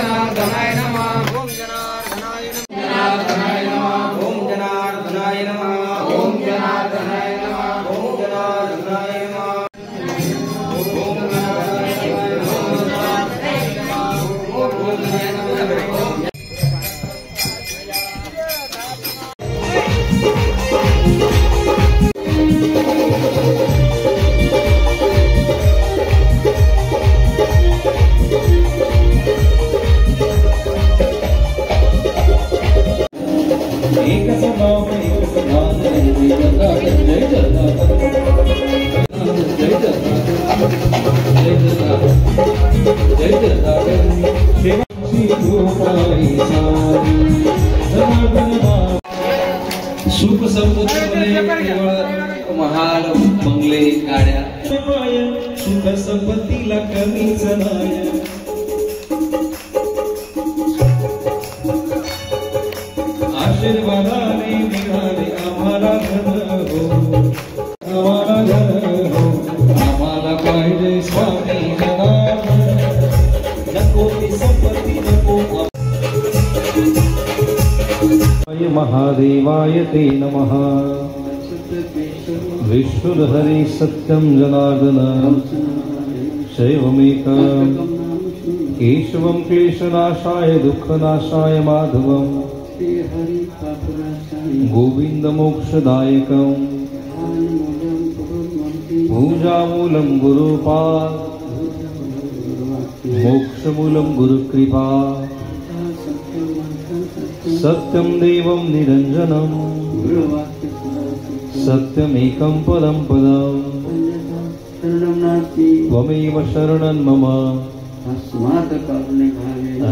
जनार्दनाय नमः ओम जनार्दनाय नमः ओम जनार्दनाय नमः ओम जनार्दनाय नमः ओम जनार्दनाय नमः ओम जनार्दनाय नमः। सुख संपत्तीमध्ये केवळ महाल बंगले गाड्या सुख संपत्तीला कमीच नाही आशीर्वादाने मिळाले आम्हाला घर हो आम्हाला घर हो आम्हाला पाहिजे स्वामी जनार्दन नको ती संपत्ती नको महादेवाय ते नमः विष्णुर्हरि सत्यं जनार्दन शैवमेकं केशवं क्लेशनाशाय दुःखनाशाय माधवं गोविन्दमोक्षदायकं पूजामूलं गुरुपाद मोक्षमूलं गुरुकृपा सत्यं देवं निरञ्जनं सत्यमेकं पदं पदं त्वमेव शरणं मम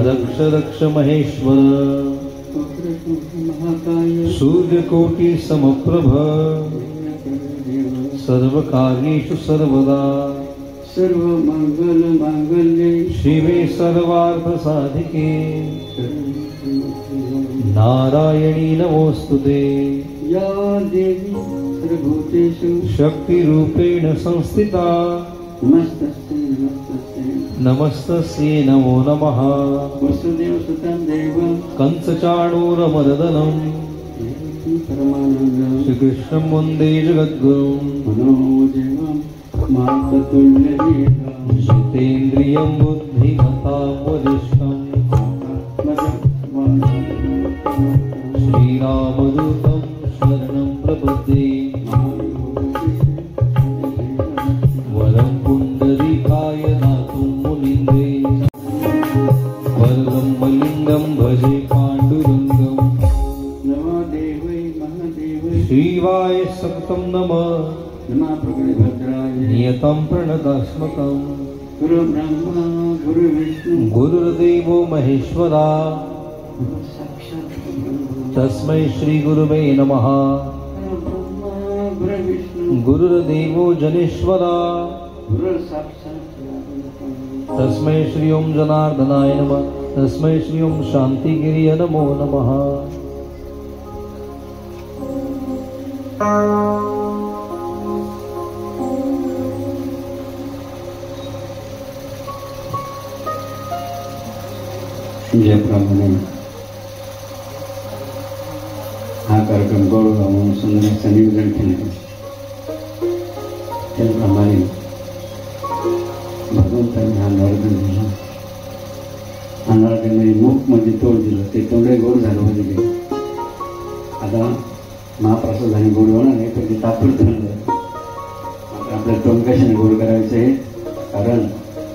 रक्ष रक्ष महेश्वर सूर्यकोटि समप्रभ सर्वकार्येषु सर्वदा सर्वमङ्गलमाङ्गल्ये शिवे सर्वार्थसाधिके नारायणी नमोस्तुते या देवी सर्वभूतेषु शक्तिरूपेण संस्थिता नमस्तस्यै नमो नमः वसुदेवसुतं देवं कंसचाणूरमर्दनं श्रीकृष्णं वन्दे जगद्गुरुं मनोजवं माततुल्यदेवं जितेन्द्रियं बुद्धिमतां वरिष्ठं श्रीरामदूतं शरणं प्रपद्ये वरं पुण्डरीकाय दातुं मुनीन्द्रे वरदं मलिङ्गं भजे पाण्डुरङ्गं नमो देवै महादेवै शिवाय सततं नमः नमः प्रगणभद्राय नियतं प्रणतास्मकं गुरुब्रह्मा गुरुविष्णु गुरुर्देवो महेश्वरा तस्मै श्री गुरुवे नमः गुरुर्देवो जनेश्वरा तस्मै श्री ओम जनार्दनाय नमः तस्मै श्री ओम शांतिगिरिये नमो नमः। ज्याप्रमाणे हा कार्यक्रम गौरव म्हणून सुंदर नियोजन केले त्याप्रमाणे भगवंतांनी हा नर्दन दिला हा नर्दनाने मूकमध्ये तोड दिलं ते तोंडही गोड झालं म्हणजे आता महाप्रसादाने गोड होणार नाही पण ते तात्पुरतं झालं मात्र आपल्याला तोंड कशाने गोड करायचं आहे कारण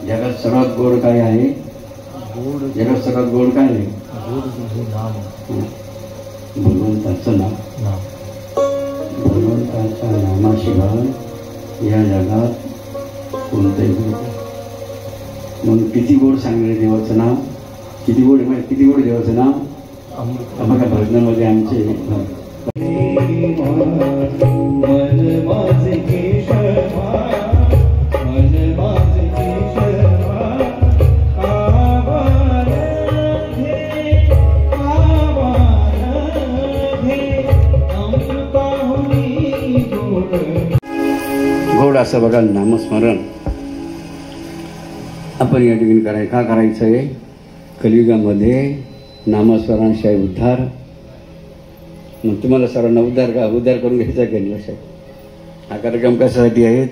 जगात सर्वात गोड काय आहे जगात सर्वात गोड काय आहे भगवंताचं नाव भगवंताच्या नामाशिवाय या जगात कोणतंही म्हणून किती गोड सांगले देवाचं नाव किती गोड देवाचं नाव आम्हाला भजनामध्ये आमचे गोड असं बघा नामस्मरण आपण या ठिकाणी का करायचं आहे कलियुगामध्ये नामस्मरणाशिवाय उद्धार. मग तुम्हाला सर्वांना उद्धार करून घ्यायचा का नाही? लक्षात. हा कार्यक्रम कशासाठी आहेत?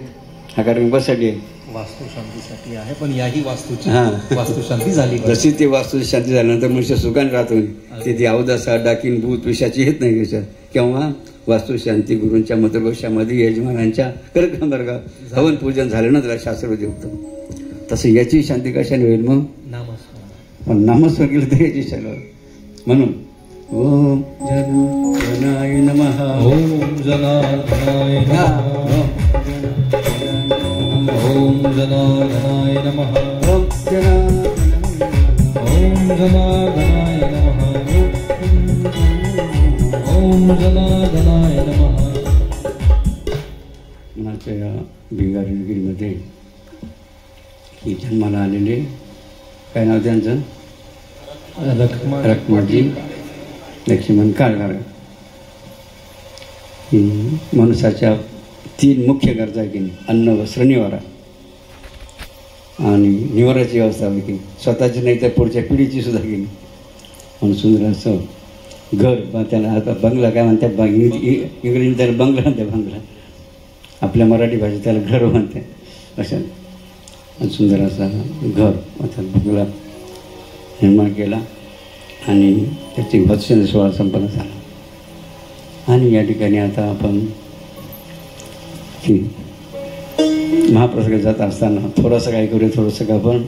हा कार्यक्रम कशासाठी आहे? वास्तुशांतीसाठी आहे. पण याही वास्तूची हां, वास्तुशांती झाली. जशी ती वास्तू शांती झाल्यानंतर मनुष्य सुखाने राहतो. तिथे अवदासा डाकीन भूत पिशाची येत नाही त्याच्यात. केव्हा? वास्तू शांती गुरूंच्या मतगोशामध्ये यजमानांच्या कार्यक्रम वर्गा हवन पूजन झालं ना त्याला शास्त्रविधी होतं. तसं याची शांती कशाने होईल? मग नामस्मरण. पण नामस्मरण केलं तर याची शांती. म्हणून ओम जनार्दनाय नमः. ओम जनार्दनाय नमः. ओम जनार्दनाय नमः. ओम जनार्दनाय नमः. ओम जनार्दनाय नमः. मनाच्या भिंगारगिरीमध्ये ही जन्माला आलेले काय नाव त्यांचं? रखमाजी लक्ष्मण काळगार. ही मनुष्याच्या 3 मुख्य गरजा आहे की नाही? अन्न, वस्त्र, निवारा. आणि निवाराची व्यवस्था आहे की स्वतःची नाही तर पुढच्या पिढीची सुद्धा की नाही. म्हणून सुंदर असं घर. त्याला आता बंगला काय म्हणतात? इंग्रजीत त्याला बंगला म्हणते. बंगला आपल्या मराठी भाषेत त्याला घर म्हणते. अशा सुंदर असा घर अर्थात बंगला निर्माण केला आणि त्याची भत्सन सोहळा संपन्न झाला. आणि या ठिकाणी आता आपण महाप्रसाद जात असताना थोडंसं काय करूया? थोडंसं का आपण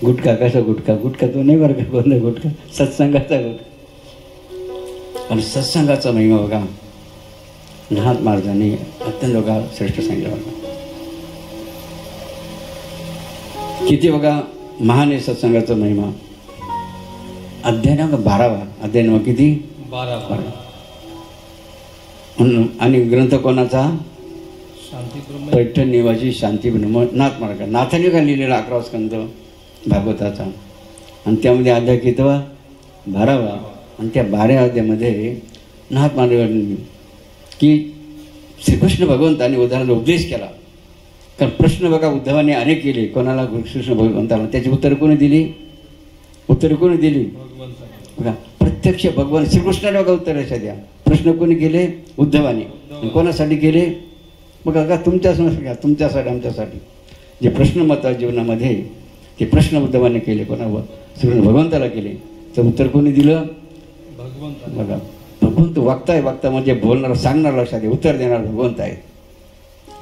गुटखा. कसा गुटखा तो नाही बरं का? कोणता गुटखा? सत्संगाचा गुटखा. आणि सत्संगाचा महिमा बघा नाथ महाराजांनी अत्यंत बघा श्रेष्ठ सांगितलं. बघा किती बघा महान आहे सत्संगाचा महिमा. अध्याय 12वा. अध्याय नंबर किती? 12. आणि ग्रंथ कोणाचा? पैठण निवासी शांती ब्रह्म नाथ महाराज. नाथाने का लिहिलेला 11वा स्कंद भागवताचा. आणि त्यामध्ये अध्याय कितवा? 12वा. आणि त्या 12व्या अध्यायामध्ये नाथ महाराजांनी की श्रीकृष्ण भगवंताने उद्धवाला उपदेश केला. कारण प्रश्न बघा उद्धवाने अनेक केले. कोणाला? कृष्ण भगवंताला. त्याची उत्तरं कोणी दिली? बघा प्रत्यक्ष भगवान श्रीकृष्णाला बघा उत्तराच्या द्या. प्रश्न कोणी केले? उद्धवाने. कोणासाठी केले? बघा का तुमच्यासाठी आमच्यासाठी. जे प्रश्न मत जीवनामध्ये ते प्रश्न उद्धवाने केले. कोणावर? श्रीकृष्ण भगवंताला केले. तर उत्तर कोणी दिलं? बघा भगवंत वागता म्हणजे बोलणार, सांगणार. लक्षात आहे. उत्तर देणार भगवंत आहे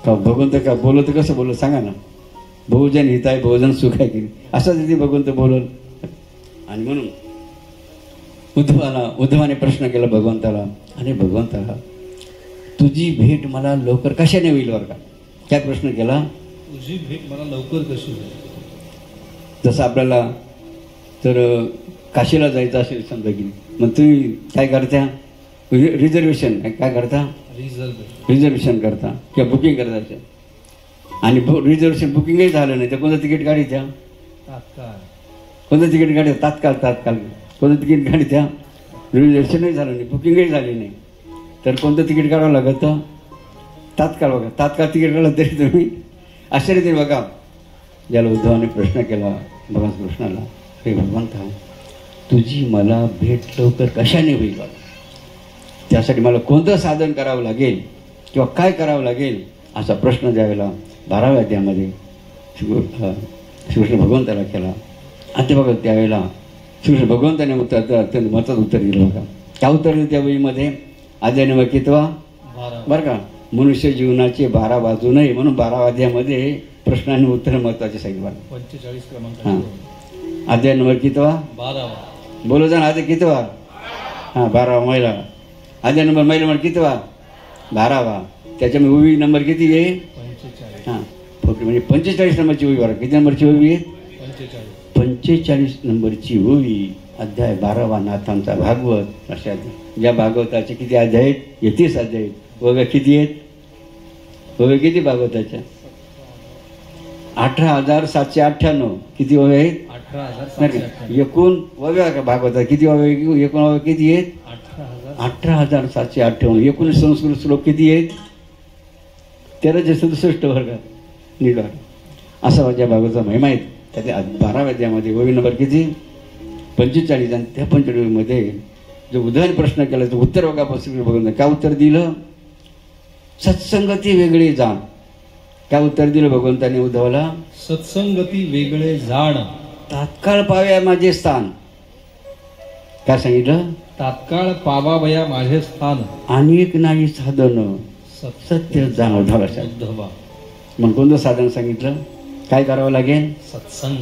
का? भगवंत का बोलत कसं बोलत सांगा ना? बहुजन हित आहे, बहुजन सुख आहे की असाच तिथे भगवंत बोलल. आणि म्हणून उद्धवाने प्रश्न केला भगवंताला. आणि भगवंताला तुझी भेट मला लवकर कशाने होईल? बरं का काय प्रश्न केला? तुझी भेट मला लवकर कशी होईल? जसं आपल्याला तर काशीला जायचं असेल समजा की मग तुम्ही काय करता? रिझर्वेशन काय करता? रिझर्वेशन करता किंवा बुकिंग करता. आणि रिझर्वेशन बुकिंगही झालं नाही तर कोणतं तिकीट गाडी त्या? कोणतं तिकीट गाडी? तात्काळ कोणतं तिकीट गाडी त्या? रिझर्वेशनही झालं नाही, बुकिंगही झाली नाही तर कोणतं तिकीट काढावं लागतं? तात्काळ. बघा तात्काळ तिकीट काढलं तरी तुम्ही अशा रीतीने बघा. ज्याला उद्धवाने प्रश्न केला भगवान कृष्णाला, हे भगवंता तुझी मला भेट लवकर कशाने होईल? त्यासाठी मला कोणतं साधन करावं लागेल किंवा काय करावं लागेल असा प्रश्न ज्यावेळेला 12व्या अध्यायामध्ये श्रीकृष्ण भगवंताला केला. आणि ते बघा त्यावेळेला श्रीकृष्ण भगवंताने अत्यंत महत्त्वाचं उत्तर दिलं. बघा काय उत्तर दिलं त्या वेळीमध्ये? अध्याय नंबर कितवा? 12. बरं का मनुष्य जीवनाचे 12 बाजू नाही म्हणून 12व्या अध्यायामध्ये प्रश्न आणि उत्तर महत्त्वाचे सांगितलं. 45 क्रमांक. हां अध्याय नंबर कितवा? 12. बोलो जा ना. अध्याय कितवा? हां 12वा. महिला अध्याय नंबर महिला नंबर कितवा? 12वा. त्याच्यामध्ये ओवी नंबर किती आहे? 45. हां म्हणजे 45 नंबरची ओवी. बरं किती नंबरची ओवी आहे? 45 नंबरची ओवी. अध्याय 12वा नाथांचा भागवत. लक्षात ज्या भागवताचे किती अध्याय आहेत? 33 अध्याय आहेत. ओव्या किती आहेत? ओव्या किती भागवताच्या? 18,798. किती ओव्या आहेत? 18,798. एकूण ओव्या का भागवतात किती ओव्या? एकूण ओव्या किती आहेत? 18,758. एकूण संस्कृत श्लोक किती आहेत? 1367 वर्गात नीट. असा माझ्या भागवताचा महिमा आहेत. त्याच्या 12व्या अध्यायामध्ये ओवी नंबर किती 45 आणि त्या 45मध्ये जो उदाहरण प्रश्न केला तो उत्तर बघा पुस्तक बघून काय उत्तर दिलं सत्संगती वेगळी जाण काय उत्तर दिलं भगवंताने उद्धवला सत्संगती वेगळे जाण तात्काळ पाव्या माझे स्थान काय सांगितलं तात्काळ पावावया माझे स्थान अनेक नाही साधन सत्य जाणव लक्षात उद्धवा मग कोणतं साधन सांगितलं काय करावं लागेल सत्संग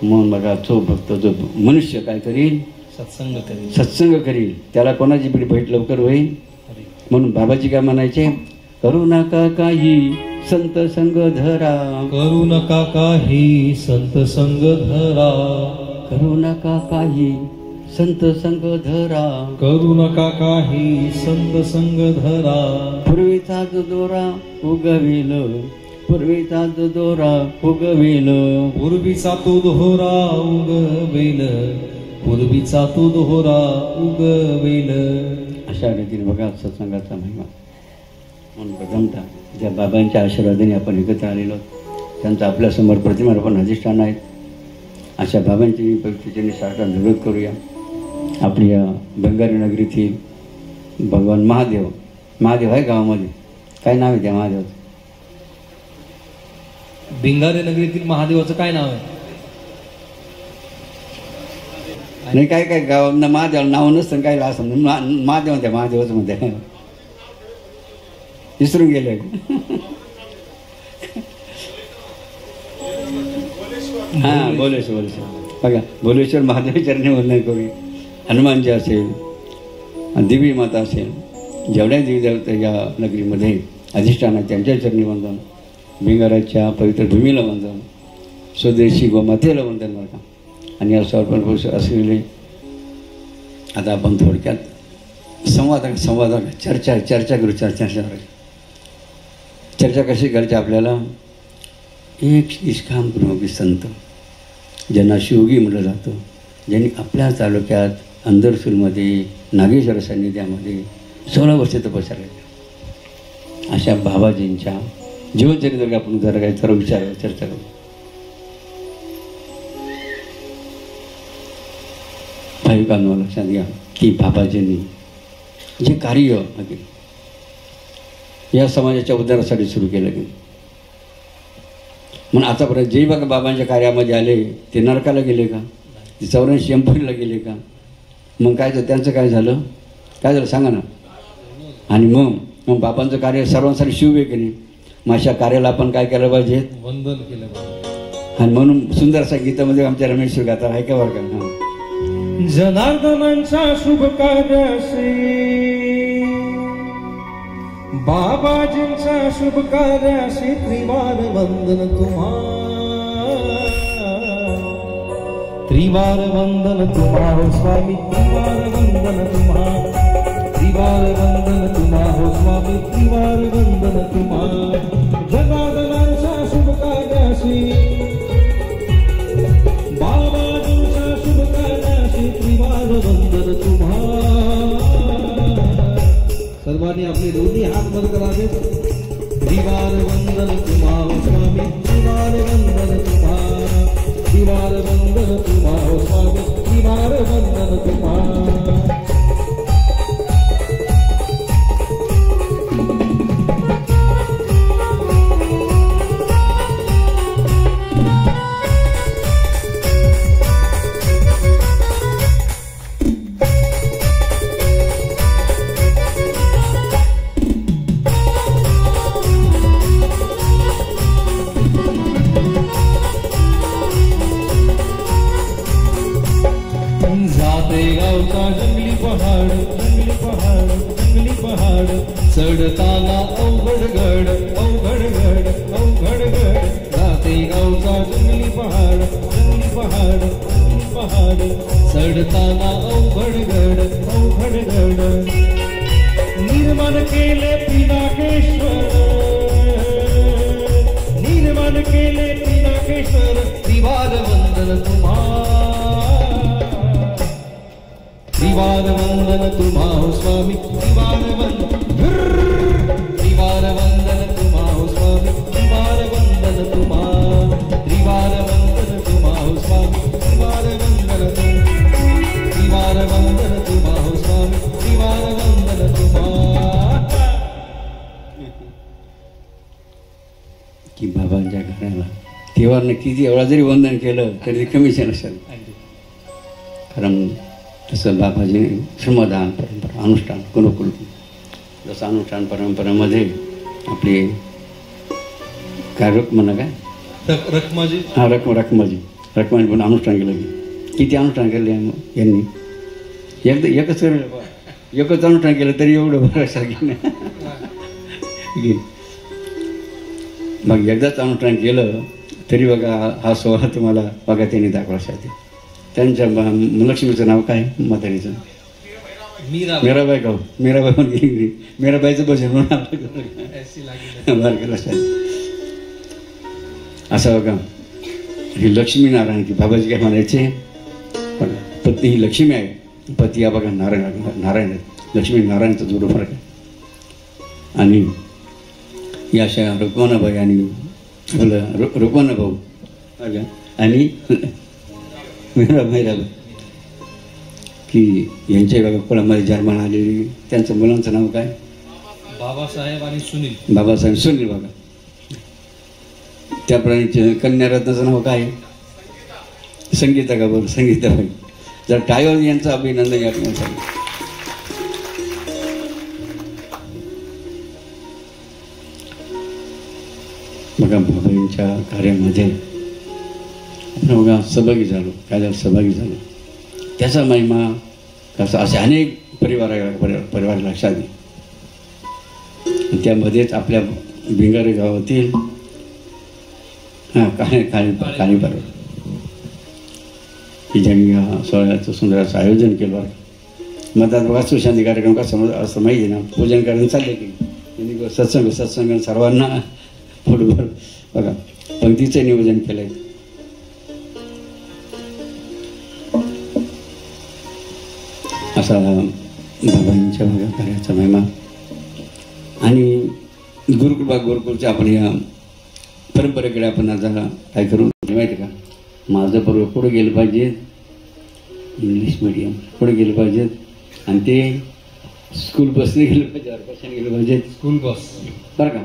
म्हणून बघा जो भक्त जो मनुष्य काय करील सत्संग करेल सत्संग करील त्याला कोणाची पण भेट लवकर होईल म्हणून बाबाजी काय म्हणायचे करू नका काही संत संग धरा करू नका काही संत संग धरा करू नका काही संत संग धरा करू नका काही संत संग धरा पूर्वीचा जो दोरा उगविल पूर्वीचा जो दोरा उगविल पूर्वीचा तो दोहरा उगवेल पूर्वीचा तो दोहरा उगवेल अशा रीतीने बघा सत्संगाचा महिमा म्हणून प्रथमता ज्या बाबांच्या आशीर्वादाने आपण एकत्र आलेलो आहोत त्यांचं आपल्यासमोर प्रतिमार्पण अधिष्ठान आहेत अशा बाबांची परिस्थितीने साठा जरूर करूया आपली या बंगारी नगरीतील भगवान महादेव आहे गावामध्ये काय नाव आहे त्या महादेवाचं भिंगारे नगरीतील महादेवाचं काय नाव आहे नाही काय काय गावांना महादेवाला नाव नसतं काय असं महादेव त्या महादेवाचं म्हणते विसरून गेले हां बोलेश्वर बघा बोलेश्वर महादेव चरणी वंदन करूया हनुमानजी असेल देवी माता असेल जेवढ्या देवी देवता या नगरीमध्ये अधिष्ठान आहे त्यांच्या चरणी वंदन भिंगाराच्या पवित्र भूमीला वंदन स्वदेशी गोमातेला वंदन बघा आणि या समर्पण असलेले आता आपण थोडक्यात संवाद चर्चा करू चर्चा कशी करायची आपल्याला एक निष्काम प्रेमी संत ज्यांना शिवगी म्हटलं जातं ज्यांनी आपल्या तालुक्यात अंदरसूलमध्ये नागेश्वर सान्निध्यामध्ये 16 वर्ष तपस्या केली अशा बाबाजींच्या जीवनचरित्र आपण जरा काही तर चर्चा करू भाविकांना लक्षात घ्या की बाबाजींनी जे कार्य या समाजाच्या उद्धारासाठी सुरू केलं गेलं म्हणून आतापर्यंत जे बघा बाबांच्या कार्यामध्ये आले ते नरकाला गेले का ते 84 एंपरीला गेले का मग काय त्यांचं काय झालं सांगा ना आणि मग बाबांचं कार्य सर्वांसाठी शिव आहे की नाही मग अशा कार्याला आपण काय केलं पाहिजे वंदन केलं पाहिजे आणि म्हणून सुंदर संगीतामध्ये आमच्या रमेश गाता आहे का बरं का हां जनार्दनांच्या शुभ कार्याशी बाबाजींच्या शुभ कार्याशी त्रिवार वंदन तुम्हा त्रिवार वंदन तुम्हा हो स्वामी त्रिवार वंदन तुम्हा त्रिवार वंदन तुम्हा हो स्वामी त्रिवार वंदन तुम्हा जनार्दनांच्या शुभ कार्याशी बाबाजींच्या शुभ कार्याशी त्रिवार वंदन तुम्हा सर्वांनी आपले दोन्ही हात वर करावे त्रिवार वंदन तुम्हा हो स्वामी त्रिवार वंदन तुम्हा त्रिवार वंदन तुम्हा हो स्वामी त्रिवार वंदन तुम्हा चढताना अवघड गड जाते गावचा जंगली पहाड चढताना अवघड गड निर्माण केले पिनाकेश्वर त्रिवार वंदन तुम्हा त्रिवार वंदन तुम्हा हो स्वामी त्रिवार वंदन तुम्हा हो स्वामी त्रिवार वंदन तुम्हा त्रिवार जनावरांना किती एवढा जरी वंदन केलं तरी कमीच नसेल. कारण तसं बाबाजीने श्रमदान परंपरा अनुष्ठान गुरुकुल जसं अनुष्ठान परंपरेमध्ये आपली काय म्हणा काय रखमाजी रखमाजी पण अनुष्ठान केलं. किती अनुष्ठान केलं यांनी एकच अनुष्ठान केलं तरी एवढं बरं की मग एकदाच अनुष्ठान केलं तरी बघा हा सोहळा तुम्हाला बघा त्यांनी दाखवासाठी. त्यांच्या लक्ष्मीचं नाव काय म्हातारीचं मीराबाई गाव मीराबाई पण गेली. मीराबाईचं भजन म्हणून लक्षात असं बघा ही लक्ष्मीनारायण की बाबाजी काय म्हणायचे पत्नी ही लक्ष्मी आहे पती हा बघा नारायण आहे. लक्ष्मी नारायणचा जोड फरक आहे. आणि या अशा रुक्मानाबाई आणि रुक्माना भाऊ आणि मीराबाई की यांच्या बघा कुळामध्ये जन्माला आलेली. त्यांच्या मुलांचं नाव काय बाबासाहेब आणि सुनील बघा. त्याप्रमाणे कन्यारत्नाचं नाव काय संगीता का बरं संगीताबाई. जर टायर यांचं अभिनंदन या ठिकाणी झालं. बघा बाबांच्या कार्यामध्ये आपण बघा सहभागी झालो. काय झालं सहभागी झालो त्याचा महिमा कसा असे अनेक परिवार लक्षात येईल. त्यामध्येच आपल्या भिंगारे गावातील काळी बरोबर की ज्यांनी या सोहळ्याचं सुंदर असं आयोजन केलं. मग आता बघा सुशांती कार्यक्रम का असं माहिती आहे ना पूजन करायला चालले की त्यांनी सत्संग सर्वांना फोटोवर बघा पंक्तीचं नियोजन केलंय. असा बाबांच्या बघा कार्याचा महिमा. आणि गुरुकुलच्या आपण या परंपरेकडे आपण आता काय करून माहिती का माझं पर्व पुढे गेलं पाहिजे इंग्लिश मिडियम पुढे गेलं पाहिजेत आणि ते स्कूल बसने गेलं पाहिजे वर्षाने गेलं पाहिजे स्कूल बस बरं का.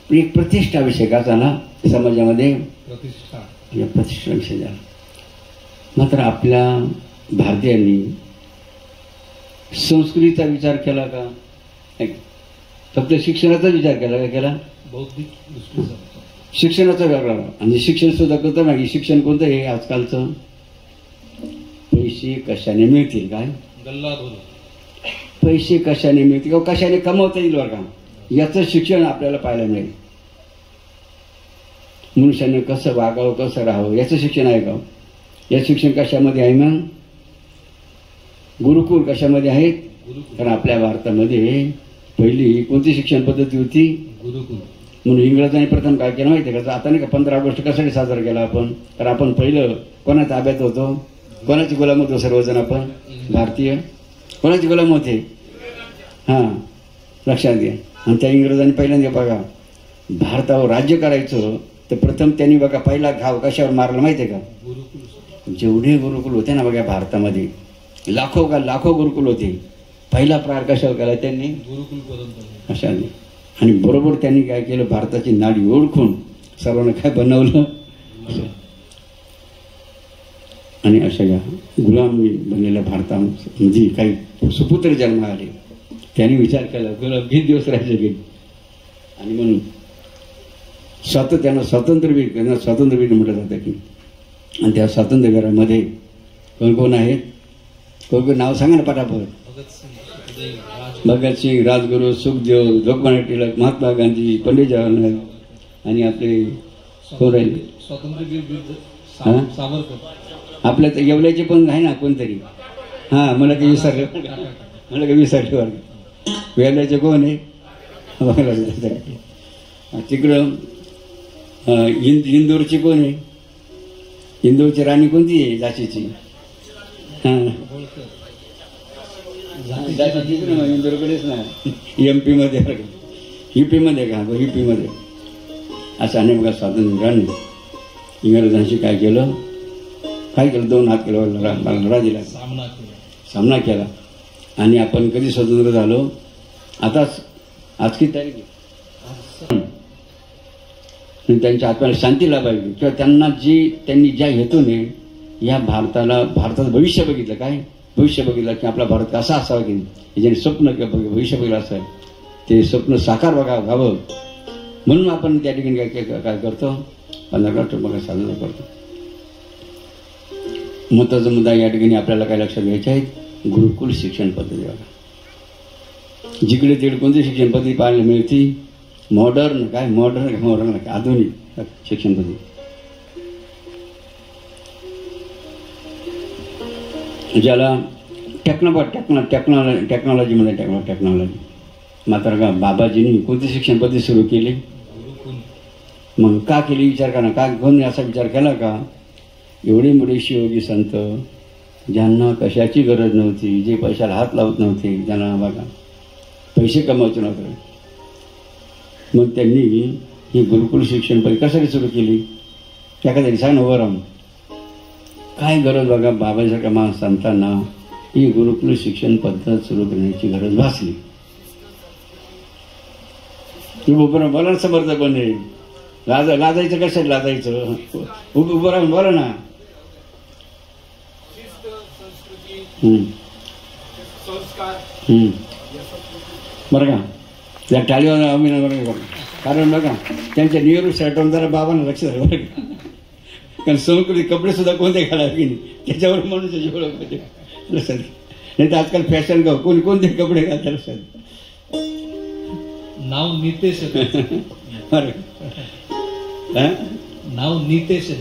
एक प्रतिष्ठा विषय का झाला समाजामध्ये प्रतिष्ठा विषय झाला. मात्र आपल्या भारतीयांनी संस्कृतीचा विचार केला का फक्त शिक्षणाचा विचार केला का केला बौद्धिक शिक्षणाचा वेगळा. आणि शिक्षण सुद्धा करतो ना की शिक्षण कोणतं आहे आजकालचं पैसे कशाने मिळतील काय पैसे कशाने मिळतील किंवा कशाने कमवता येईल बरं का याचं शिक्षण आपल्याला पाहायला मिळेल. मनुष्याने कसं वागावं कसं राहावं याचं शिक्षण आहे का. या शिक्षण कशामध्ये आहे मग गुरुकुल कशामध्ये आहेत. कारण आपल्या भारतामध्ये पहिली कोणती शिक्षण पद्धती होती गुरुकुल. म्हणून इंग्रजांनी प्रथम काय केलं माहिती आहे का आता नाही का 15 ऑगस्ट कशासाठी साजरा केला आपण. तर आपण पहिलं कोणाच्या ताब्यात होतो कोणाची गुलाम होतो सर्वजण आपण भारतीय कोणाची गुलाम होते हां लक्षात घ्या. आणि त्या इंग्रजांनी पहिल्यांदा बघा भारतावर राज्य करायचं तर प्रथम त्यांनी बघा पहिला घाव कशावर मारला माहिती आहे का जेवढे गुरुकुल होते ना बघा भारतामध्ये लाखो गुरुकुल होते. पहिला प्रहार कशावर केला त्यांनी गुरुकुल कशाने. आणि बरोबर त्यांनी काय केलं भारताची नाडी ओळखून सर्वांना काय बनवलं आणि अशा या गुलामी बनलेल्या भारतामध्ये काही सुपुत्र जन्म आले. त्यांनी विचार केला गुलाम 20 दिवस राहायचे गेले आणि म्हणून त्यांना स्वातंत्र्यवीर म्हटलं जातं की. आणि त्या स्वातंत्र्यवीरामध्ये कोण कोण आहेत कोण नाव सांगा ना पटापट. भगतसिंग राजगुरू सुखदेव लोकमान्य टिळक महात्मा गांधी पंडित जवाहरलाल आणि आपले कोण राहिले सावरकर आपल्या तर येवल्याचे पण आहे ना कोणतरी हां मला काही विसरले वर्ग वेल्याचे कोण आहे तिकडं इंदूरची कोण आहे इंदूरची राणी कोणती आहे झाशीची हां इंदूरकडेच ना MP मध्ये UP मध्ये का UP मध्ये असं अनेक बघा स्वातंत्र्याने इंग्रजांशी काय केलं 2 हात केलं लढा दिला सामना केला. आणि आपण कधी स्वतंत्र झालो आताच आज किती तारीख आणि त्यांच्या आत्म्याला शांती लाभावी किंवा त्यांना त्यांनी ज्या हेतूने या भारताचं भविष्य बघितलं, काय भविष्य बघितलं की आपला भारत कसा असावा की ज्याने स्वप्न किंवा भविष्य बघितलं असेल ते स्वप्न साकार व्हावं म्हणून आपण त्या ठिकाणी काय करतो 15 ऑक्टोबर साजरा करतो. महत्वाचा मुद्दा या ठिकाणी आपल्याला काय लक्षात घ्यायचे आहेत, गुरुकुल शिक्षण पद्धती बघा. जिकडे तिकडे कोणती शिक्षण पद्धती पाहायला मिळते, मॉडर्न आधुनिक शिक्षण पद्धती. ज्याला टेक्नॉलॉजी मात्र का बाबाजींनी कोणती शिक्षण पद्धती सुरू केली, मग का केली विचार करा. का कोणी असा विचार केला का, एवढे मोठे शिवयोगी संत ज्यांना कशाची गरज नव्हती, जे पैशाला हात लावत नव्हते, ज्यांना बघा पैसे कमवायचे नव्हते, मग त्यांनी ही गुरुकुल शिक्षण पद्धती कशासाठी सुरू केली. एखाद्याने सांग उभं राहून काय गरज बघा, बाबासारख्या महासंतांना ही गुरुकुल शिक्षण पद्धत सुरू करण्याची गरज भासली. उभं बोला ना, समर्थपणे लाजायचं कशासाठी, लाजायचं उभं राहून बोला ना. बरं का, त्या टाळीवर अभिनय बघा, कारण बघा त्यांच्या निवडणूक साठवून जरा बाबांना लक्ष झालं बरं का, कारण संस्कृती कपडे सुद्धा कोणते घालावे की नाही त्याच्यावर म्हणून त्याची ओळख होते लक्षात. नाही तर आजकाल फॅशन का कोणते कपडे घालतात लक्षात. नाव नितेश नाव नितेश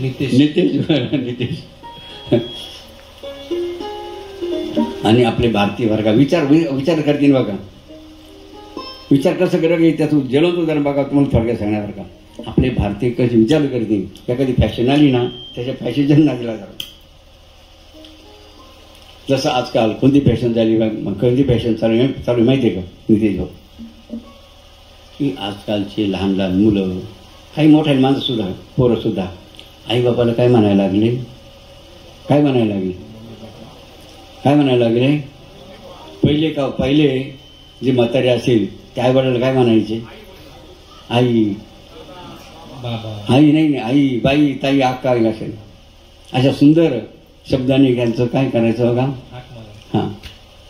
आणि आपले भारतीय वर्गा विचार करतील बघा. विचार कसं करा की त्यातून जलवून उदाहरण बघा, तुम्हाला थोडक्यात सांगण्यावर का आपले भारतीय कसे विचार करतील. एखादी फॅशन आली ना त्याच्या फॅशनच्या नादीला जातात. जसं आजकाल कोणती फॅशन झाली, कोणती फॅशन चालू माहिती आहे का नितीश भाऊ, की आजकालचे लहान मुलं, काही मोठ्या माणसं सुद्धा, पोरं सुद्धा आई बापाला काय म्हणायला लागले, पहिले जे म्हातारे असेल त्या आई वडिलांना काय म्हणायचे, आई नाही आई, बाई, ताई, अक्का असेल अशा सुंदर शब्दाने त्यांचं काय करायचं बघा,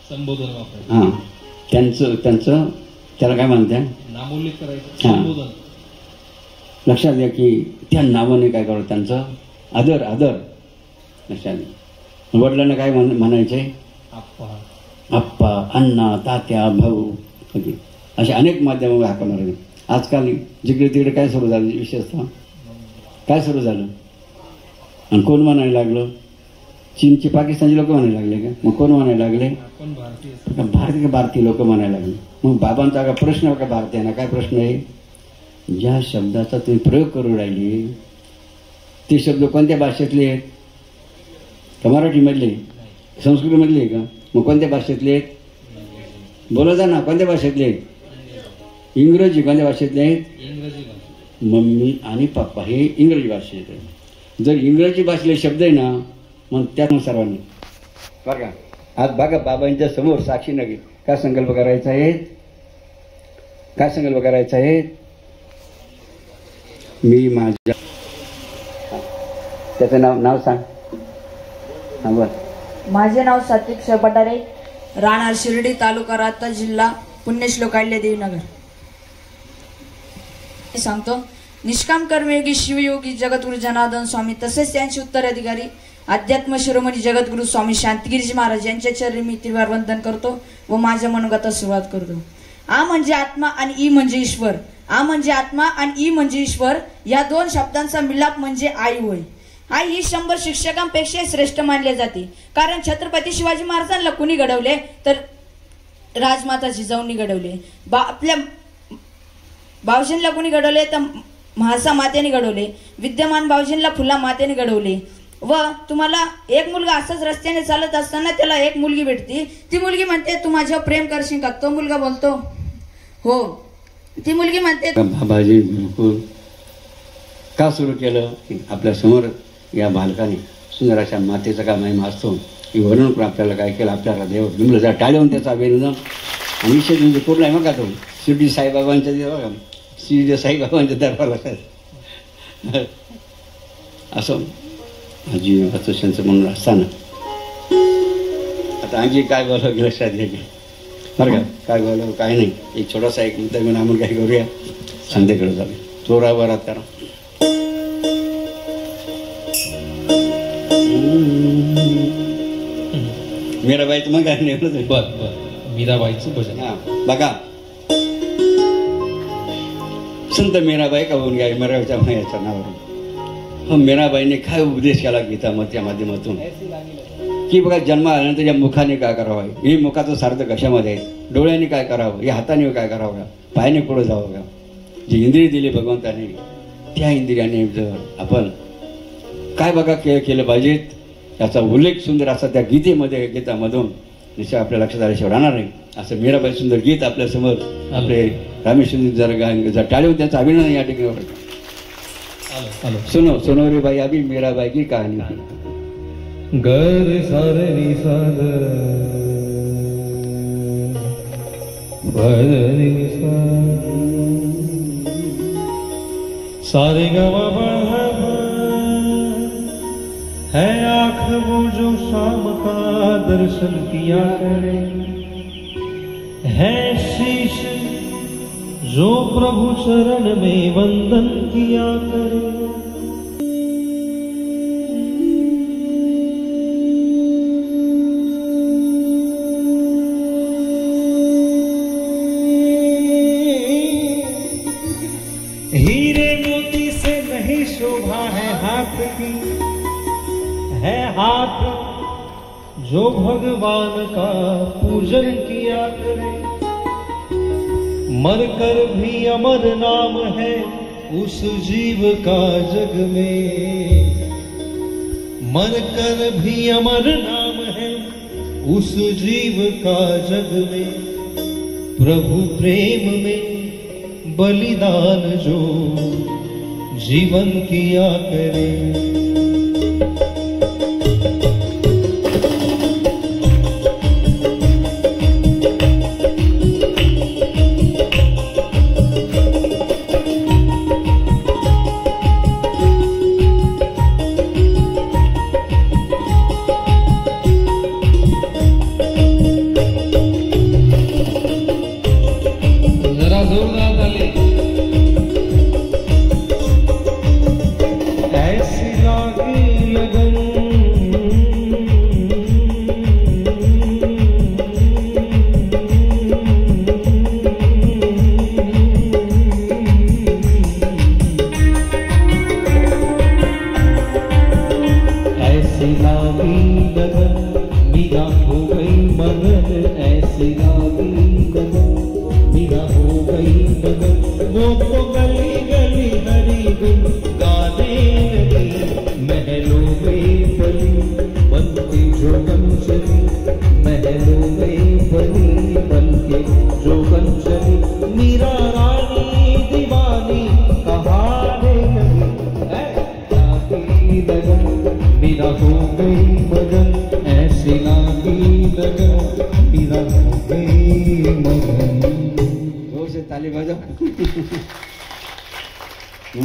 संबोधन त्यांचं त्याला काय म्हणतात, नामोल्लेख करायचं, संबोधन. लक्षात घ्या की त्या नावाने काय करावं, त्यांचं आदर लक्षात घ्या. वडिलांना काय म्हणायचे, आप्पा, अण्णा, तात्या, भाऊ, असे अनेक माध्यमावर हाका मारायचे. आजकाल जिकडे तिकडे काय सुरू झालं, विशेषतः काय सुरू झालं आणि कोण म्हणायला लागलं, चीनचे पाकिस्तानचे लोक म्हणायला लागले का, मग कोण म्हणायला लागले, भारतीय लोक म्हणायला लागले. मग बाबांचा का प्रश्न का भारतीयांना काय प्रश्न आहे, ज्या शब्दाचा तुम्ही प्रयोग करू राहिले ते शब्द कोणत्या भाषेतले आहेत, का मराठीमधले, संस्कृतमधले आहे का, मग कोणत्या भाषेतले आहेत, बोला जा ना, कोणत्या भाषेतले आहेत, इंग्रजी, कोणत्या भाषेतले आहेत, मम्मी आणि पप्पा हे इंग्रजी भाषेत आहे. जर इंग्रजी भाषेतले शब्द आहे ना मग त्यानुसार सर्वांनी बरं का, आज बघा बाबांच्या समोर साक्षी नगे काय संकल्प करायचा आहे, मी माझ्या त्याचं नाव सांग. माझे नाव सात्विक शेपटारे, राहणार शिर्डी, तालुका राहता, जिल्हा पुण्यश्लोक अहिल्यादेवी नगर. सांगतो, निष्काम कर्मयोगी शिवयोगी जगद्गुरु जनार्दन स्वामी तसेच त्यांचे उत्तराधिकारी अध्यात्म शिरोमणी जगद्गुरु स्वामी शांतिगिरीजी महाराज यांच्या चरणी मी त्रिवार वंदन करतो व माझ्या मनोगतात सुरुवात करतो. आ म्हणजे आत्मा आणि ई म्हणजे ईश्वर. आ म्हणजे आत्मा आणि ई म्हणजे ईश्वर या दोन शब्दांचा मिलाप म्हणजे आई होय. आई ही 100 शिक्षकांपेक्षा श्रेष्ठ मानले जाते, कारण छत्रपती शिवाजी महाराजांना कुणी घडवले तर राजमाता जिजाऊंनी घडवले. आपल्या भाऊजींना कुणी घडवले तर म्हाळसा मातेने घडवले. विद्यमान भाऊजींना फुला मातेने घडवले. व तुम्हाला एक मुलगा असंच रस्त्याने चालत असताना त्याला एक मुलगी भेटती. ती मुलगी म्हणते तू माझ्यावर प्रेम करशील का. तो मुलगा बोलतो हो. ती मुलगी म्हणते बाबाजी बिलकुल का सुरू केलं, आपल्या समोर या बालकाने सुंदर अशा मातेचा का महिमा असतो की वर्णन करून आपल्याला काय केलं, आपल्या हृदयावर बिंबलं जा टाळ्यावरून त्याचा अभिनंदन. आणि विशेष म्हणजे पूर्ण आहे मग का तो शिर्डी साईबाबांच्या बघा, शिर्डी साईबाबांच्या दरबारला असं आजी वाचोशांचं म्हणून असताना आता आजी काय बोलावं लक्षात घ्यायचे बरं का, काय बोलावं काय नाही. एक छोटासा एक मुद्दा घेऊन आम्ही काय करूया, संध्याकडे जाऊ चोरावरात करा. मीराबाईचं मग काय नाही. बर मीराबाईचं भजन. हा बघा, संत मीराबाई का होऊन घ्या मीराबाईच्या याच्या नावावरून. मीराबाईने काय उपदेश केला गीताच्या माध्यमातून की बघा, जन्म आल्यानंतर या मुखाने काय करावं, हे मुखाचं सार्थ कशामध्ये आहे, डोळ्याने काय करावं, या हाताने काय करावं का, पायाने पुढं जावं का. जी इंद्रिय दिली भगवंताने त्या इंद्रियाने जर आपण काय बघा केलं पाहिजेत याचा उल्लेख सुंदर असा त्या गीतामधून निश्चय आपल्या लक्षात आल्याशिवाय राहणार नाही. असं मीराबाई सुंदर गीत आपल्यासमोर आपले रामेश्वर जर टाळी त्याचा अभिनंदन या ठिकाणी. सुनो सुनो रे बाई अभी मीराबाई की कहानी. गर सारे नी साद नी सारे गवा है आँख वो जो शाम का दर्शन किया करे, है शीश जो प्रभु चरण में वंदन किया करे. हीरे मोती से नहीं शोभा है हाथ की, है हाथ जो भगवान का पूजन किया करे. मर कर भी अमर नाम है उस जीव का जग में, मर कर भी अमर नाम है उस जीव का जग में. प्रभु प्रेम में बलिदान जो जीवन किया करे.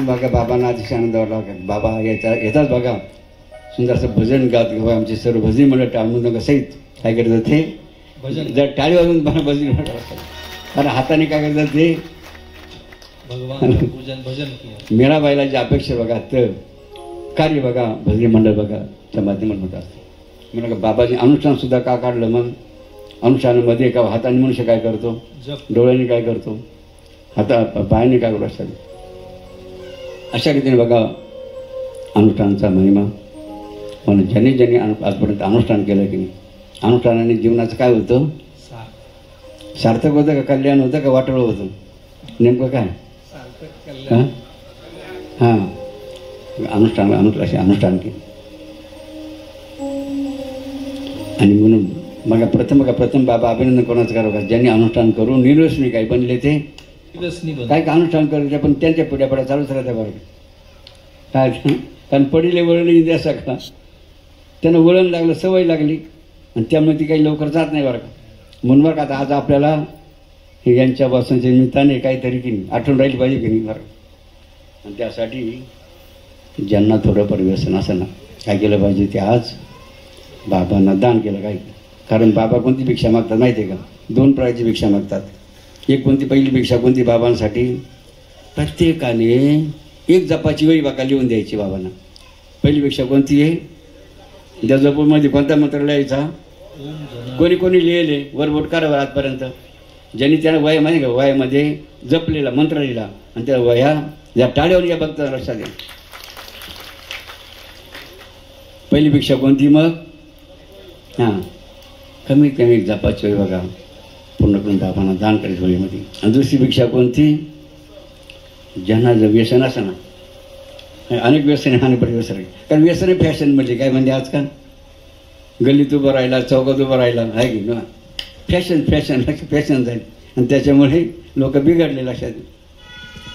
बघा बाबांना अतिशय आनंद वाटला. बाबा येताच बघा सुंदरसं भजन गात घेऊ. आमचे सर्व भजनी मंडळ टाळमृदंग सहित काय करतात ते भजन, जर टाळी वाजून भजनी मंडळ कारण हाताने काय करतात ते भगवान भजन. मीराबाईला जी अपेक्षा बघा तर कार्य बघा भजनी मंडळ बघा त्या माध्यमातून होत असते. म्हणजे बाबाजी अनुष्ठान सुद्धा का काढलं, मग अनुष्ठानामध्ये का हाताने मनुष्य काय करतो, डोळ्याने काय करतो, पायाने काय करू असतात. अशा रीतीने बघा अनुष्ठानाचा महिमा. म्हणून ज्यांनी ज्यांनी आजपर्यंत अनुष्ठान केलं की नाही, अनुष्ठानाने जीवनाचं काय होतं, सार्थक होतं का कल्याण होतं का वाटोळं होतं, नेमकं काय हां अनुष्ठान केलं. आणि म्हणून मग प्रथम बाबा अभिनंदन कोणाचं करावं का, ज्यांनी अनुष्ठान करून निर्व्यसनी काय बनले ते काय का अनुष्ठान करायचे पण त्यांच्या पुढ्या चालूच राहते बरं काय. कारण पडीले वळण द्या का त्यांना वळण लागलं, सवय लागली आणि त्यामुळे ती काही लवकर जात नाही बरं का. म्हणून बरं का आता आज आपल्याला हे यांच्या बसण्याच्या निमित्ताने काहीतरी की नाही आठवण राहिली पाहिजे की नाही बरं. आणि त्यासाठी ज्यांना थोडंफार व्यसन असं ना काय केलं पाहिजे ते आज बाबांना दान केलं काय. कारण बाबा कोणती भिक्षा मागतात माहिती आहे का? 2 प्रकारची भिक्षा मागतात. एक कोणती पहिली भिक्षा कोणती बाबांसाठी प्रत्येकाने एक जपाची वही बाका लिहून द्यायची बाबांना. पहिली भिक्षा कोणती आहे? त्या जपूमध्ये कोणता मंत्र लिहायचा? कोणी कोणी लिहिले वरबोट करा आजपर्यंत ज्यांनी त्या वयामध्ये का वयामध्ये जपलेला मंत्र लिहिला आणि त्या वया ज्या टाळ्यावर या बघता लक्षात द्या. पहिली भिक्षा कोणती मग? हां कमीत कमी एक जपाची वही बघा पूर्ण करून बाबांना दान करायचं वहीमध्ये. आणि दुसरी भिक्षा कोणती? ज्यांना जर व्यसन असं ना अनेक व्यसने हानीपरी व्यसन आहे. कारण व्यसन फॅशन म्हणजे काय म्हणजे आजकाल गल्लीत उभं राहिला चौकात उभं राहिला आहे की ना फॅशन फॅशन फॅशन जाईल आणि त्याच्यामुळे लोक बिघडले लक्षात.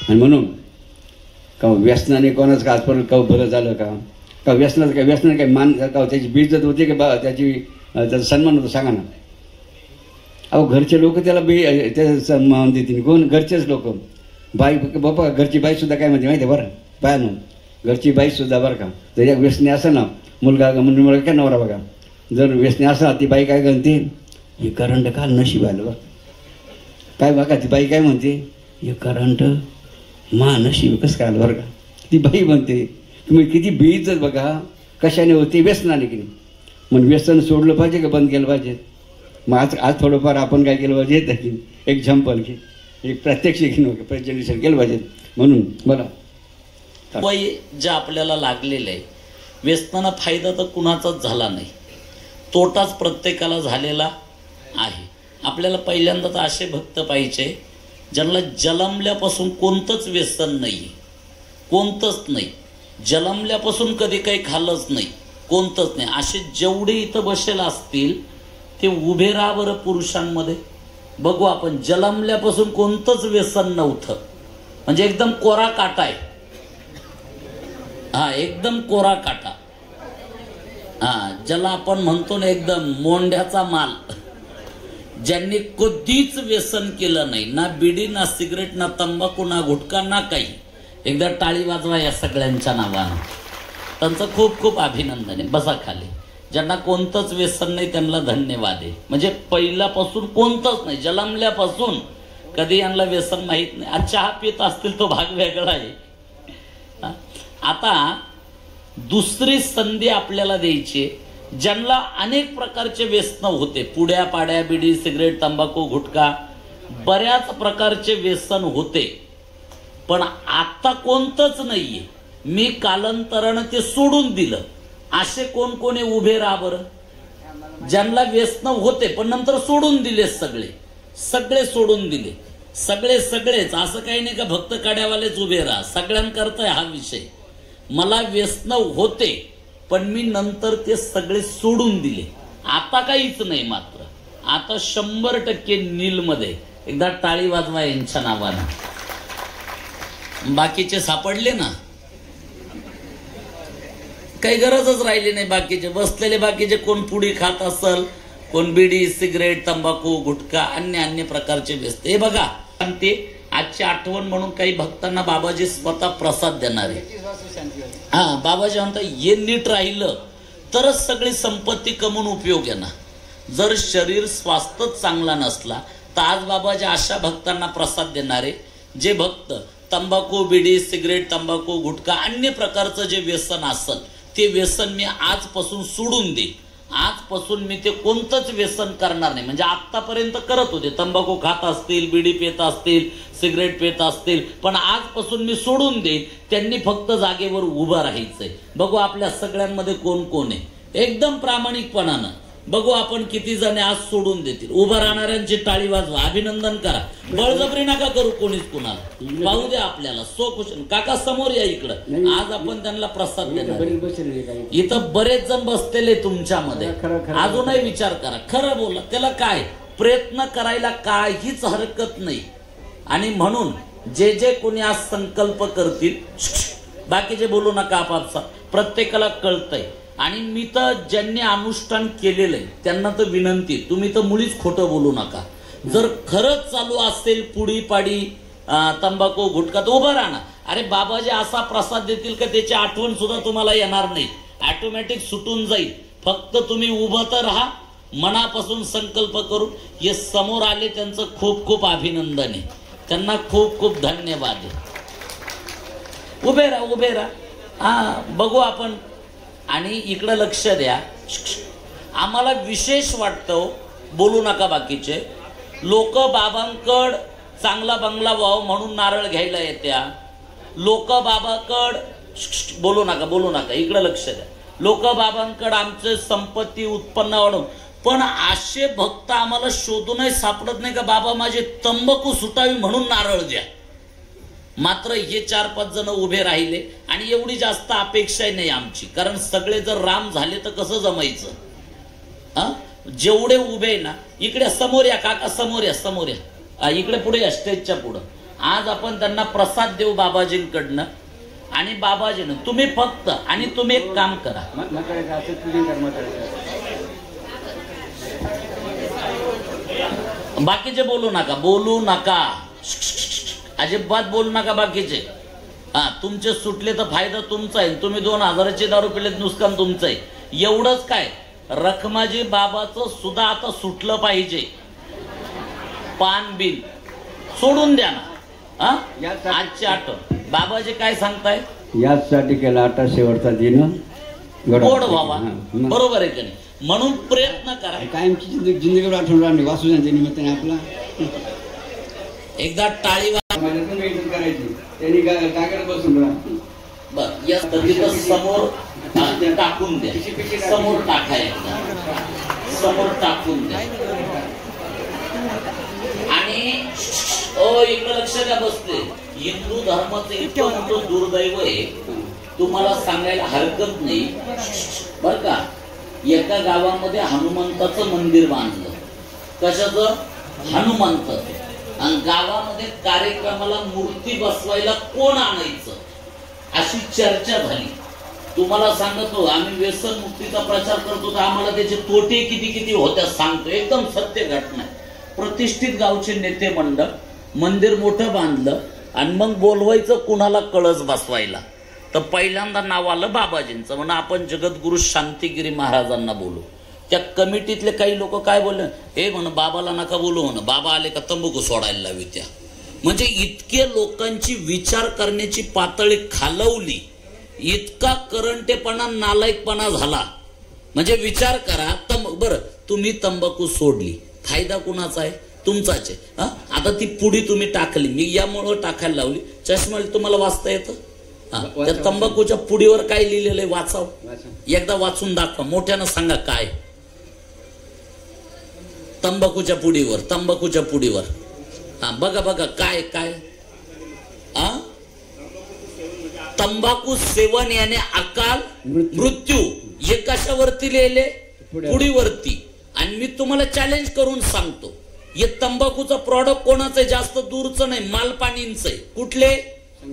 आणि म्हणून का व्यसनाने कोणाचं का आजपर्यंत का बरं झालं का व्यसनाचं काय व्यसनाने काय मान का त्याची बेइज्जत होते की बा त्याचा सन्मान होतो सांगा ना. अहो घरचे लोक त्याला त्याचा सन्मान देतील कोण? घरचेच लोक. बाई बापा घरची बाईसुद्धा काय म्हणते माहिती आहे बरं बायानं घरची बाईसुद्धा बरं का जर एक व्यसनी असं ना मुलगा म्हणजे मुलगा काय नवरा बघा जर व्यसनी असा ती बाई काय म्हणते हे करंट काल नशीब आलं बघ काय बघा ती बाई काय म्हणते हे करंट मा नशीब कसं काय आलं बरं का ती बाई म्हणते. तुम्ही किती बेइज्जत बघा कशाने होते व्यसनाने की नाही. मग व्यसन सोडलं पाहिजे का बंद केलं पाहिजे? मग आज थोडंफार आपण काय केलं पाहिजे की एक झंपल की एक प्रत्यक्ष प्रेझेंटेशन केलं पाहिजे. म्हणून बोला वय जे आपल्याला लागलेलं आहे व्यसनानं फायदा तर कुणाचाच झाला नाही तोटाच प्रत्येकाला झालेला आहे. आपल्याला पहिल्यांदा तर असे भक्त पाहिजे ज्यांना जन्मल्यापासून कोणतंच व्यसन नाही कोणतंच नाही जन्मल्यापासून कधी काही खाल्लंच नाही कोणतंच नाही असे जेवढे इथं बसेल असतील ते उभे राहा बरं पुरुषांमध्ये बघू आपण. जन्मल्यापासून कोणतंच व्यसन नव्हतं म्हणजे एकदम कोरा काटा आहे. हा एकदम कोरा काटा. हा ज्याला आपण म्हणतो ना एकदम मोंढ्याचा माल. ज्यांनी कधीच व्यसन केलं नाही ना बिडी ना सिगरेट ना तंबाखू ना गुटखा ना काही. एकदा टाळी वाजवा या सगळ्यांच्या नावानं. त्यांचं खूप खूप अभिनंदन आहे. बसा खाली. ज्यांना कोणतंच व्यसन नाही त्यांना धन्यवाद आहे. म्हणजे पहिल्यापासून कोणतंच नाही जन्मल्यापासून कधी यांना व्यसन माहीत नाही. आज चहा पित असतील तो भाग वेगळा आहे. आता दुसरी संधी आपल्याला द्यायची ज्यांना अनेक प्रकारचे व्यसन होते पुड्या पाड्या बिडी सिगरेट तंबाखू गुटखा बऱ्याच प्रकारचे व्यसन होते पण आता कोणतंच नाहीये. मी कालांतरानं ते सोडून दिलं. असे कोण कोणी उभे राहा बरं ज्यांना व्यसन होते पण नंतर सोडून दिले. सगळे सोडून दिले. सगळेच असं काही नाही का भक्त काड्यावालेच उभे राहा. सगळ्यांकरता हा विषय. मला व्यसन होते पण मी नंतर ते सगळे सोडून दिले. आता काहीच नाही. मात्र आता 100% नीलमध्ये. एकदा टाळी वाजवा यांच्या नावानं. बाकीचे सापडले ना काही गरजच राहिली नाही. बाकीचे बसलेले बाकीचे कोण पुडी खात असल कोण बिडी सिगरेट तंबाखू गुटखा अन्य प्रकारचे व्यस्त. हे बघा ते आजची आठवण म्हणून काही भक्तांना बाबाजी स्वतः प्रसाद देणार आहे. हा बाबाजी म्हणतात हे नीट राहिलं तरच सगळी संपत्ती कमवून उपयोग आहे ना. जर शरीर स्वास्थ्यच चांगला नसला तर आज बाबाजी अशा भक्तांना प्रसाद देणारे जे भक्त तंबाखू बिडी सिगरेट तंबाखू गुटखा अन्य प्रकारचं जे व्यसन असेल ते व्यसन मी आजपासून सोडून दे. आजपासून मी ते कोणतंच व्यसन करणार नाही. म्हणजे आतापर्यंत करत होते तंबाखू खात असतील बिडी पेत असतील सिगरेट पेत असतील पण आजपासून मी सोडून देईन. त्यांनी फक्त जागेवर उभं राहायचंय. बघू आपल्या सगळ्यांमध्ये कोण कोण आहे एकदम प्रामाणिकपणानं. बघू आपण किती जण आज सोडून देतील. उभं राहणाऱ्यांची टाळी वाजवा. अभिनंदन करा. बळजबरी नका करू कोणीच कुणाला. पाहू द्या आपल्याला सोखुशन. काका समोर या इकडं. आज आपण त्यांना प्रसाद देणार. इथं बरेच जण बसलेले तुमच्यामध्ये. अजूनही विचार करा. खरं बोला. त्याला काय प्रयत्न करायला काहीच हरकत नाही. आणि म्हणून जे कोणी आज संकल्प करतील बाकीचे बोलू नका. आपापसा प्रत्येकाला कळतंय. आणि मी तर ज्यांनी अनुष्ठान केलेलं आहे त्यांना तर विनंती तुम्ही तर मुळीच खोटं बोलू नका. जर खरंच चालू असेल पुडी पाडी तंबाखू गुटखा तर उभं राहणार. अरे बाबाजी असा प्रसाद देतील का त्याची आठवण सुद्धा तुम्हाला येणार नाही, ऑटोमॅटिक सुटून जाईल. फक्त तुम्ही उभं तर राहा, मनापासून संकल्प करून. हे समोर आले त्यांचं खूप खूप अभिनंदन आहे, त्यांना खूप खूप धन्यवाद आहे. उभे राहा, उभे राहा. हा, बघू आपण. आणि इकडं लक्ष द्या. आम्हाला विशेष वाटतं, बोलू नका बाकीचे लोक. बाबांकड चांगला बंगला व्हावं म्हणून नारळ घ्यायला येत्या लोक. बाबाकड बोलू नका, बोलू नका, इकडं लक्ष द्या. लोक बाबांकड आमचे संपत्ती उत्पन्न वाढवून, पण असे भक्त आम्हाला शोधूनही सापडत नाही का बाबा माझे तंबाखू सुटावी म्हणून नारळ द्या. मात्र हे 4-5 जण उभे राहिले आणि एवढी जास्त अपेक्षाही नाही आमची, कारण सगळे जर राम झाले तर कसं जमायचं. जेवढे उभे ना, इकडे समोर या काका, समोर या, समोर या, इकडे पुढे या, स्टेजच्या पुढं. आज आपण त्यांना प्रसाद देऊ बाबाजींकडनं. आणि बाबाजीनं तुम्ही फक्त, आणि तुम्ही एक काम करा, बाकीचे बोलू नका, बोलू नका, अजिबात बोलू नका बाकीचे. तुमचे सुटले तर फायदा तुमचा आहे, तुम्ही 2000ची दारू पिले नुकसान तुमचं आहे. एवढंच काय, रखमाजी बाबाचं सुद्धा आता सुटलं पाहिजे. पान बिल सोडून द्या ना. आजची आठवण बाबाजी काय सांगताय, याचसाठी केला आता शेवटचा दिन गोड व्हावा. बरोबर आहे की नाही? म्हणून प्रयत्न करा. कायमची जिंदगीवर आठवण राहणे वासुदेवांच्या निमित्ताने आपला एकदा टाळी करायची. त्यांनी काय बसून राहा. बर, या समोर टाकून द्या, समोर टाकायचं, समोर टाकून द्या. आणि इकडे लक्ष द्या बसते. हिंदू धर्माचं इतकं मोठं दुर्दैव आहे, तुम्हाला सांगायला हरकत नाही बर का. एका गावामध्ये हनुमंताचं मंदिर बांधलं. कशाचं? हनुमंताचं. आणि गावामध्ये कार्यक्रमाला मूर्ती बसवायला कोण आणायचं अशी चर्चा झाली. तुम्हाला सांगतो, आम्ही व्यसन मुक्तीचा प्रचार करतो तर आम्हाला त्याचे तोटे किती किती होत्या सांगतो. एकदम सत्य घटना. प्रतिष्ठित गावचे नेते मंडळ मंदिर मोठं बांधलं आणि मग बोलवायचं कुणाला कळस बसवायला. तर पहिल्यांदा नाव आलं बाबाजींचं. म्हणून आपण जगद्गुरु शांतिगिरी महाराजांना बोलू. त्या कमिटीतले काही लोक काय बोलले, हे म्हण बाबाला नका बोलू, म्हण बाबा आले का तंबाखू सोडायला लावी त्या. म्हणजे इतके लोकांची विचार करण्याची पातळी खालवली, इतका करंटेपणा नालायकपणा झाला. म्हणजे विचार करा. बरं, तुम्ही तंबाखू सोडली, फायदा कुणाचा आहे? तुमचाच आहे. आता ती पुडी तुम्ही टाकली, मी यामुळं टाकायला लावली. चष्मा तुम्हाला वाचता येतं? त्या तंबाखूच्या पुडीवर काय लिहिलेलं आहे वाचाव. एकदा वाचून दाखवा, मोठ्यानं सांगा काय. तंबाखूच्या पुडीवर, तंबाखूच्या पुडीवर बघा बघा काय काय. तंबाखू सेवन याने अकाल मृत्यू. हे कशावरती लिहिले? पुडीवरती. आणि मी तुम्हाला चॅलेंज करून सांगतो, हे तंबाखूचा प्रॉडक्ट कोणाचं आहे? जास्त दूरचं नाही, मालपाणींचं आहे. कुठले?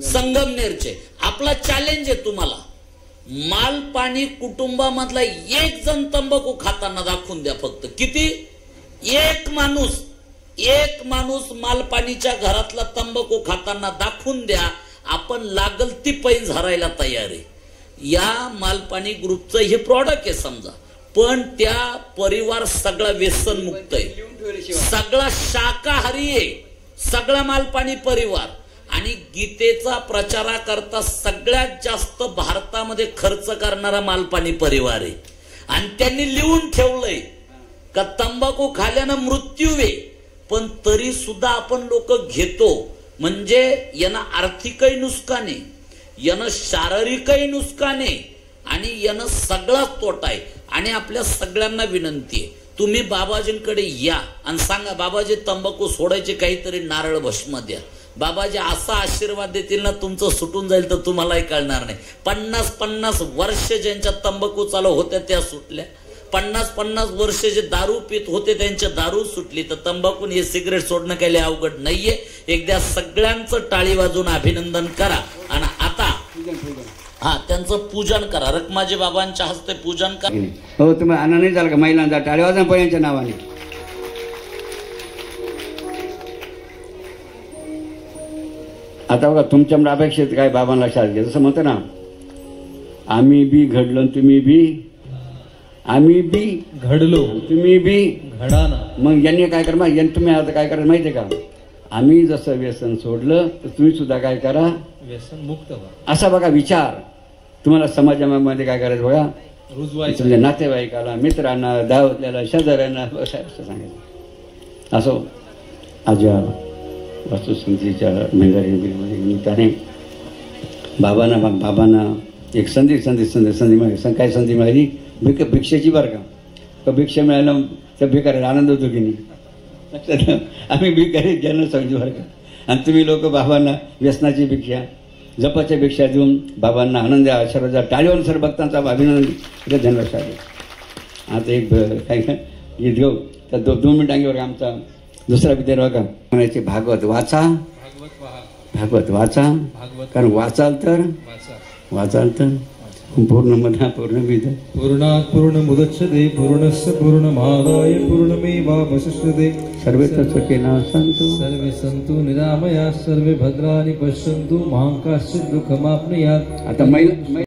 संगमनेरचे. आपला चॅलेंज आहे तुम्हाला, मालपाणी कुटुंबामधला एक जण तंबाखू खाताना दाखवून द्या. फक्त किती? एक माणूस मालपाणीच्या घरातला तंबाखू खाताना दाखवून द्या. आपण लागल ती पैज हरायला तयार आहे. या मालपाणी ग्रुपचं हे प्रॉडक्ट आहे समजा, पण त्या परिवार सगळा व्यसन मुक्त आहे, सगळा शाकाहारी आहे, सगळा मालपाणी परिवार. आणि गीतेचा प्रचाराकरता सगळ्यात जास्त भारतामध्ये खर्च करणारा मालपाणी परिवार आहे. आणि त्यांनी लिहून ठेवलंय का तंबाखू खाल्यानं मृत्यू आहे, पण तरी सुद्धा आपण लोक घेतो. म्हणजे यानं आर्थिकही नुकसान आहे, यानं शारीरिकही नुकसान आहे, आणि यानं सगळाच तोटा आहे. आणि आपल्या सगळ्यांना विनंती आहे, तुम्ही बाबाजींकडे या आणि सांगा बाबाजी तंबाखू सोडायचे काहीतरी नारळ भस्म द्या. बाबाजी असा आशीर्वाद देतील ना, तुमचं सुटून जाईल तर तुम्हालाही कळणार नाही. 50-50 वर्ष ज्यांच्या तंबाखू चालू होत्या त्या सुटल्या, 50-50 वर्ष जे दारू पित होते त्यांच्या दारू सुटली. तर तंबाखून हे सिगरेट सोडणं काही अवघड नाहीये. एकदा सगळ्यांचं टाळी वाजून अभिनंदन करा. आणि आता त्यांचं पूजन करा. रखमाजी बाबांच्या हस्ते पूजन करा. हो, तुम्ही आनंद नाही झाला का महिलांचा? टाळी वाजा पण यांच्या नावाने. आता बघा तुमच्या अपेक्षित काय बाबांना लक्षात घ्या. जसं म्हणतो ना, आम्ही बी घडलो आणि तुम्ही बी, आम्ही बी घडलो तुम्ही बी घडाना. मग यांनी काय करा, यांनी तुम्ही आता काय करायचं माहिती आहे का? आम्ही जसं व्यसन सोडलं तर तुम्ही सुद्धा काय करा, व्यसन मुक्त व्हा. असा बघा विचार तुम्हाला समाजामध्ये काय करायचं बघा, रुजवायचं. तुमच्या नातेवाईकाला, मित्रांना, दावतल्याला, शेजाऱ्यांना असं सांगायचं. असो आज या वास्तुसंतीच्या मेंढारीमध्ये निमित्ताने बाबांना एक संधी मिळाली. काय संधी मिळाली? भिक्षेची बरं का भिक्षा मिळायला त्या भिकाऱ्याला आनंद होतो की नाही? आम्ही भिकारी ज्यांना समजू बरं का. आणि तुम्ही लोक बाबांना व्यसनाची भिक्षा, जपाच्या भिक्षा देऊन बाबांना आनंद आशीर्वाद टाळीवर सर भक्तांचा अभिनंदन ध्यान लक्षात द्या. आता एक काय गीत घेऊ तर 2 मिनिटांवर आमचा दुसरा विद्यार्थी बघा म्हणायचे, भागवत वाचा, भागवत वाचा, कारण वाचाल तर पूर्णमदा पूर्णमिदं पूर्णात् पूर्णमुदच्यते पूर्णस्य पूर्णमादाय पूर्णमेवावशिष्यते. सर्वे तत्सुखिनः सन्तु सर्वे सन्तु निरामयाः सर्वे भद्राणि पश्यन्तु मा कश्चित् दुःखमाप्नुयात्. आता महिला